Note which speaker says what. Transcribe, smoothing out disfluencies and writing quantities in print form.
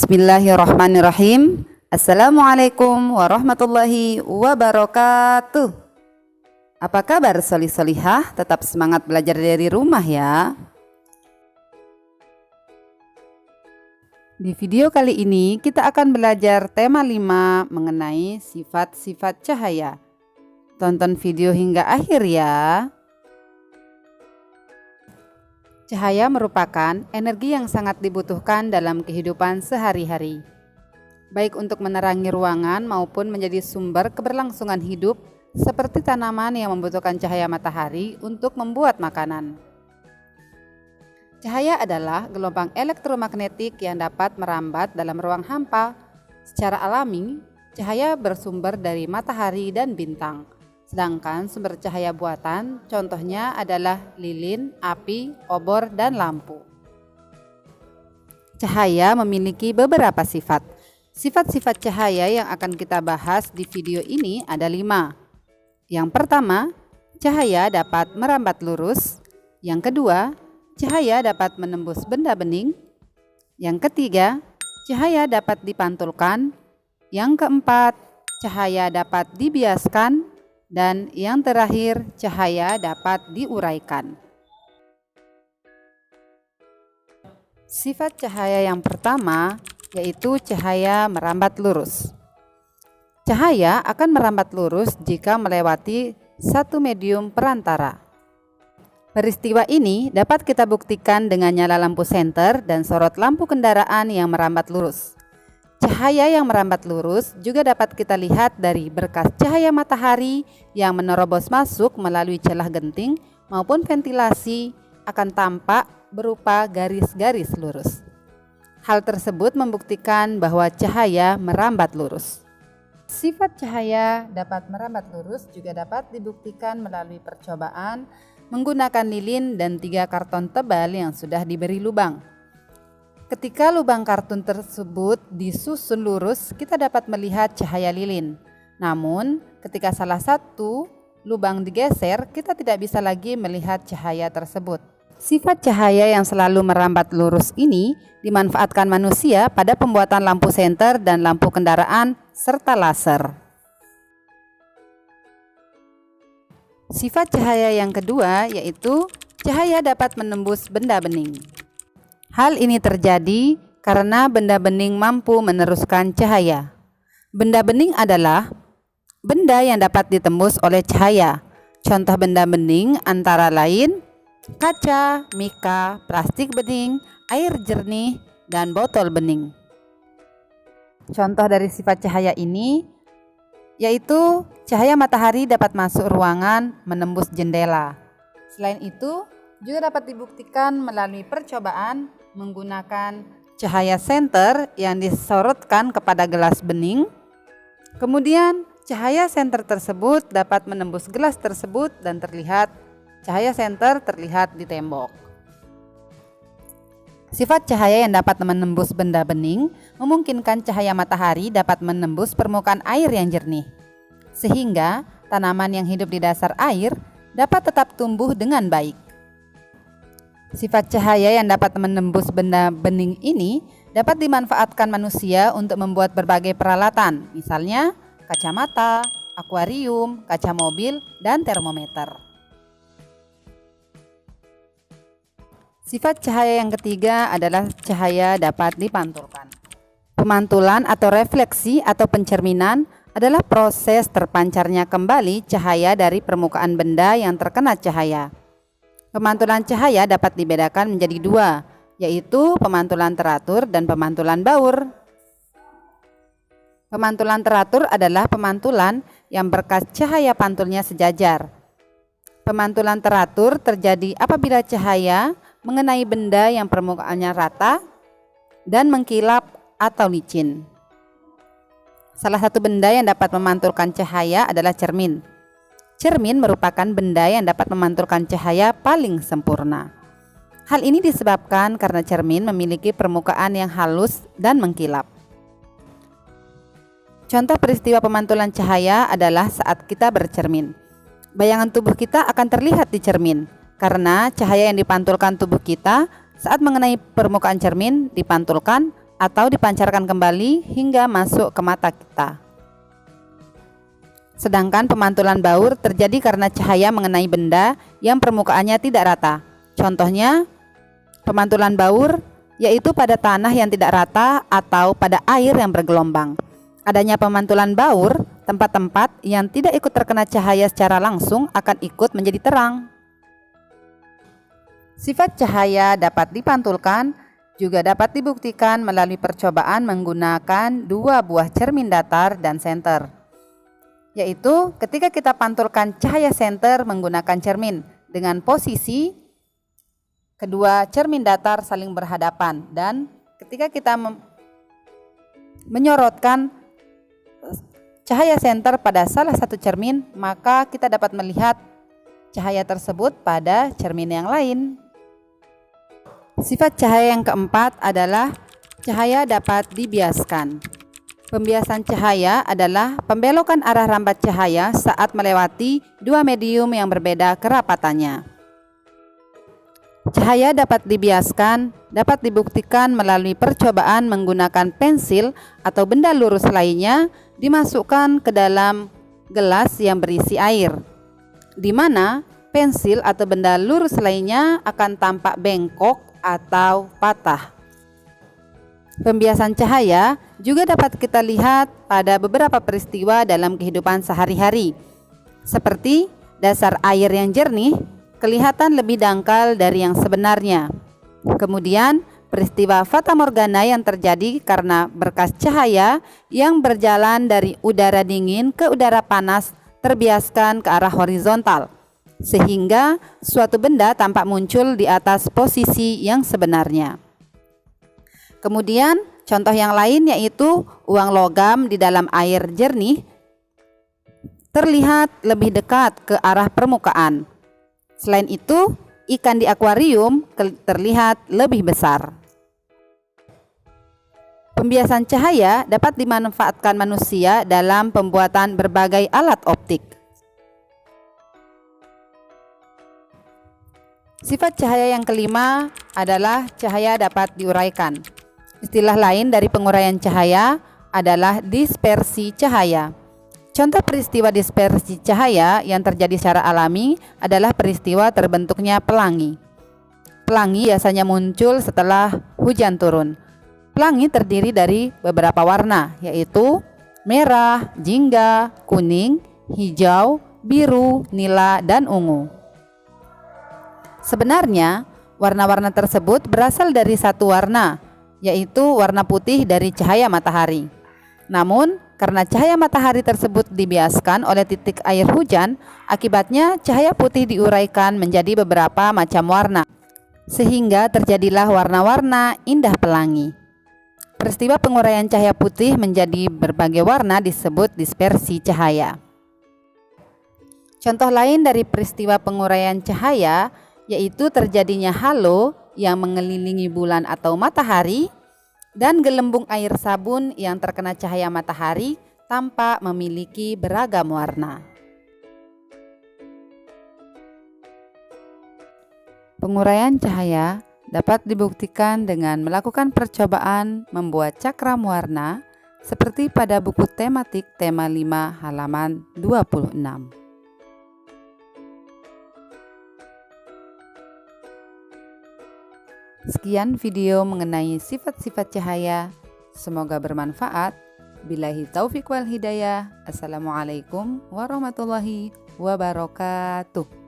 Speaker 1: Bismillahirrahmanirrahim. Assalamualaikum warahmatullahi wabarakatuh. Apa kabar solih-solihah? Tetap semangat belajar dari rumah ya. Di video kali ini kita akan belajar tema 5 mengenai sifat-sifat cahaya. Tonton video hingga akhir ya. Cahaya merupakan energi yang sangat dibutuhkan dalam kehidupan sehari-hari, baik untuk menerangi ruangan maupun menjadi sumber keberlangsungan hidup, seperti tanaman yang membutuhkan cahaya matahari untuk membuat makanan. Cahaya adalah gelombang elektromagnetik yang dapat merambat dalam ruang hampa. Secara alami, cahaya bersumber dari matahari dan bintang. Sedangkan sumber cahaya buatan contohnya adalah lilin, api, obor, dan lampu. Cahaya memiliki beberapa sifat. Sifat-sifat cahaya yang akan kita bahas di video ini ada 5. Yang pertama, cahaya dapat merambat lurus. Yang kedua, cahaya dapat menembus benda bening. Yang ketiga, cahaya dapat dipantulkan. Yang keempat, cahaya dapat dibiaskan. Dan yang terakhir, cahaya dapat diuraikan. Sifat cahaya yang pertama yaitu cahaya merambat lurus. Cahaya akan merambat lurus jika melewati satu medium perantara. Peristiwa ini dapat kita buktikan dengan nyala lampu senter dan sorot lampu kendaraan yang merambat lurus. Cahaya yang merambat lurus juga dapat kita lihat dari berkas cahaya matahari yang menerobos masuk melalui celah genting maupun ventilasi akan tampak berupa garis-garis lurus. Hal tersebut membuktikan bahwa cahaya merambat lurus. Sifat cahaya dapat merambat lurus juga dapat dibuktikan melalui percobaan menggunakan lilin dan 3 karton tebal yang sudah diberi lubang. Ketika lubang kartun tersebut disusun lurus, kita dapat melihat cahaya lilin. Namun, ketika salah satu lubang digeser, kita tidak bisa lagi melihat cahaya tersebut. Sifat cahaya yang selalu merambat lurus ini dimanfaatkan manusia pada pembuatan lampu senter dan lampu kendaraan serta laser. Sifat cahaya yang kedua yaitu cahaya dapat menembus benda bening. Hal ini terjadi karena benda bening mampu meneruskan cahaya. Benda bening adalah benda yang dapat ditembus oleh cahaya. Contoh benda bening antara lain kaca, mika, plastik bening, air jernih, dan botol bening. Contoh dari sifat cahaya ini yaitu cahaya matahari dapat masuk ruangan menembus jendela. Selain itu, juga dapat dibuktikan melalui percobaan menggunakan cahaya senter yang disorotkan kepada gelas bening. Kemudian cahaya senter tersebut dapat menembus gelas tersebut dan cahaya senter terlihat di tembok. Sifat cahaya yang dapat menembus benda bening memungkinkan cahaya matahari dapat menembus permukaan air yang jernih, sehingga tanaman yang hidup di dasar air dapat tetap tumbuh dengan baik. Sifat cahaya yang dapat menembus benda bening ini dapat dimanfaatkan manusia untuk membuat berbagai peralatan, misalnya kacamata, akuarium, kaca mobil, dan termometer. Sifat cahaya yang ketiga adalah cahaya dapat dipantulkan. Pemantulan atau refleksi atau pencerminan adalah proses terpancarnya kembali cahaya dari permukaan benda yang terkena cahaya. Pemantulan cahaya dapat dibedakan menjadi 2, yaitu pemantulan teratur dan pemantulan baur. Pemantulan teratur adalah pemantulan yang berkas cahaya pantulnya sejajar. Pemantulan teratur terjadi apabila cahaya mengenai benda yang permukaannya rata dan mengkilap atau licin. Salah satu benda yang dapat memantulkan cahaya adalah cermin. Cermin merupakan benda yang dapat memantulkan cahaya paling sempurna. Hal ini disebabkan karena cermin memiliki permukaan yang halus dan mengkilap. Contoh peristiwa pemantulan cahaya adalah saat kita bercermin. Bayangan tubuh kita akan terlihat di cermin, karena cahaya yang dipantulkan tubuh kita saat mengenai permukaan cermin dipantulkan atau dipancarkan kembali hingga masuk ke mata kita. Sedangkan pemantulan baur terjadi karena cahaya mengenai benda yang permukaannya tidak rata. Contohnya, pemantulan baur yaitu pada tanah yang tidak rata atau pada air yang bergelombang. Adanya pemantulan baur, tempat-tempat yang tidak ikut terkena cahaya secara langsung akan ikut menjadi terang. Sifat cahaya dapat dipantulkan juga dapat dibuktikan melalui percobaan menggunakan dua buah cermin datar dan senter. Yaitu ketika kita pantulkan cahaya senter menggunakan cermin dengan posisi kedua cermin datar saling berhadapan, dan ketika kita menyorotkan cahaya senter pada salah satu cermin, maka kita dapat melihat cahaya tersebut pada cermin yang lain. Sifat cahaya yang keempat adalah cahaya dapat dibiaskan. Pembiasan cahaya adalah pembelokan arah rambat cahaya saat melewati dua medium yang berbeda kerapatannya. Cahaya dapat dibiaskan dapat dibuktikan melalui percobaan menggunakan pensil atau benda lurus lainnya dimasukkan ke dalam gelas yang berisi air, di mana pensil atau benda lurus lainnya akan tampak bengkok atau patah. Pembiasan cahaya juga dapat kita lihat pada beberapa peristiwa dalam kehidupan sehari-hari, seperti dasar air yang jernih kelihatan lebih dangkal dari yang sebenarnya. Kemudian, peristiwa fatamorgana yang terjadi karena berkas cahaya yang berjalan dari udara dingin ke udara panas terbiaskan ke arah horizontal, sehingga suatu benda tampak muncul di atas posisi yang sebenarnya. Kemudian, contoh yang lain yaitu uang logam di dalam air jernih terlihat lebih dekat ke arah permukaan. Selain itu, ikan di akuarium terlihat lebih besar. Pembiasan cahaya dapat dimanfaatkan manusia dalam pembuatan berbagai alat optik. Sifat cahaya yang kelima adalah cahaya dapat diuraikan. Istilah lain dari penguraian cahaya adalah dispersi cahaya. Contoh peristiwa dispersi cahaya yang terjadi secara alami adalah peristiwa terbentuknya pelangi. Pelangi biasanya muncul setelah hujan turun. Pelangi terdiri dari beberapa warna, yaitu merah, jingga, kuning, hijau, biru, nila, dan ungu. Sebenarnya, warna-warna tersebut berasal dari satu warna, yaitu warna putih dari cahaya matahari. Namun, karena cahaya matahari tersebut dibiaskan oleh titik air hujan, akibatnya cahaya putih diuraikan menjadi beberapa macam warna, sehingga terjadilah warna-warna indah pelangi. Peristiwa penguraian cahaya putih menjadi berbagai warna disebut dispersi cahaya. Contoh lain dari peristiwa penguraian cahaya yaitu terjadinya halo yang mengelilingi bulan atau matahari, dan gelembung air sabun yang terkena cahaya matahari tampak memiliki beragam warna. Penguraian cahaya dapat dibuktikan dengan melakukan percobaan membuat cakram warna seperti pada buku tematik tema 5 halaman 26. Sekian video mengenai sifat-sifat cahaya. Semoga bermanfaat. Billahi taufiq wal hidayah. Assalamualaikum warahmatullahi wabarakatuh.